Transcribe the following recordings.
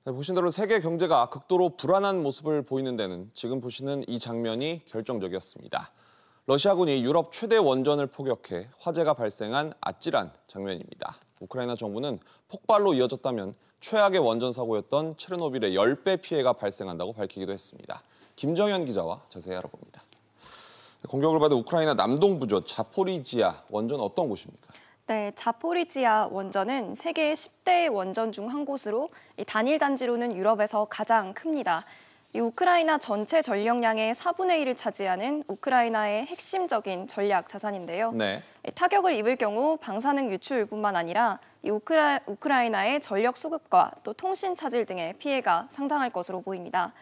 네, 보신 대로 세계 경제가 극도로 불안한 모습을 보이는 데는 지금 보시는 이 장면이 결정적이었습니다. 러시아군이 유럽 최대 원전을 포격해 화재가 발생한 아찔한 장면입니다. 우크라이나 정부는 폭발로 이어졌다면 최악의 원전 사고였던 체르노빌의 10배 피해가 발생한다고 밝히기도 했습니다. 김정현 기자와 자세히 알아봅니다. 공격을 받은 우크라이나 남동부죠. 자포리지아 원전 어떤 곳입니까? 네, 자포리지아 원전은 세계 10대 원전 중 한 곳으로 단일 단지로는 유럽에서 가장 큽니다. 이 우크라이나 전체 전력량의 4분의 1을 차지하는 우크라이나의 핵심적인 전략 자산인데요. 네. 타격을 입을 경우 방사능 유출뿐만 아니라 이 우크라이나의 전력 수급과 또 통신 차질 등의 피해가 상당할 것으로 보입니다.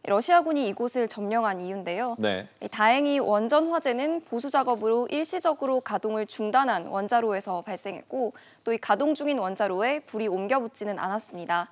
러시아군이 이곳을 점령한 이유인데요. 네. 다행히 원전 화재는 보수 작업으로 일시적으로 가동을 중단한 원자로에서 발생했고 또 이 가동 중인 원자로에 불이 옮겨 붙지는 않았습니다.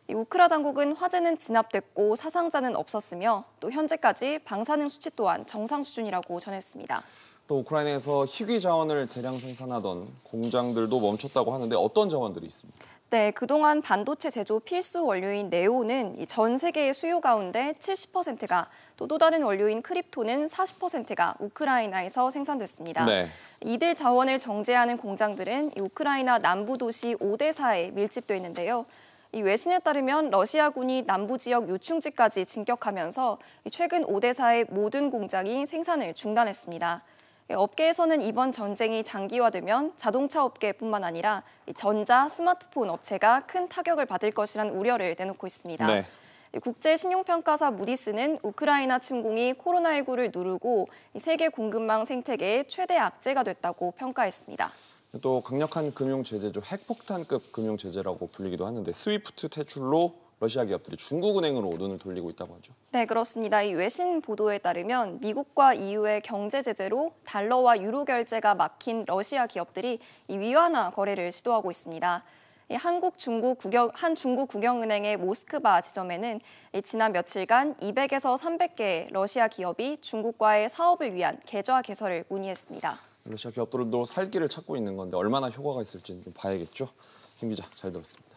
우크라 당국은 화재는 진압됐고 사상자는 없었으며 또 현재까지 방사능 수치 또한 정상 수준이라고 전했습니다. 또 우크라이나에서 희귀 자원을 대량 생산하던 공장들도 멈췄다고 하는데 어떤 자원들이 있습니까? 네, 그동안 반도체 제조 필수 원료인 네온은 전 세계의 수요 가운데 70%가 또 다른 원료인 크립톤은 40%가 우크라이나에서 생산됐습니다. 네. 이들 자원을 정제하는 공장들은 우크라이나 남부 도시 오데사에 밀집돼 있는데요. 이 외신에 따르면 러시아군이 남부 지역 요충지까지 진격하면서 최근 오데사의 모든 공장이 생산을 중단했습니다. 업계에서는 이번 전쟁이 장기화되면 자동차 업계뿐만 아니라 전자, 스마트폰 업체가 큰 타격을 받을 것이라는 우려를 내놓고 있습니다. 네. 국제 신용평가사 무디스는 우크라이나 침공이 코로나19를 누르고 세계 공급망 생태계의 최대 악재가 됐다고 평가했습니다. 또 강력한 금융 제재죠. 핵폭탄급 금융 제재라고 불리기도 하는데 스위프트 퇴출로 러시아 기업들이 중국은행으로 눈을 돌리고 있다고 하죠. 네, 그렇습니다. 이 외신 보도에 따르면 미국과 EU의 경제 제재로 달러와 유로 결제가 막힌 러시아 기업들이 이 위안화 거래를 시도하고 있습니다. 한 중국 국영은행의 모스크바 지점에는 지난 며칠간 200에서 300개의 러시아 기업이 중국과의 사업을 위한 계좌 개설을 문의했습니다. 러시아 기업들도 살 길을 찾고 있는 건데 얼마나 효과가 있을지 좀 봐야겠죠. 김 기자, 잘 들었습니다.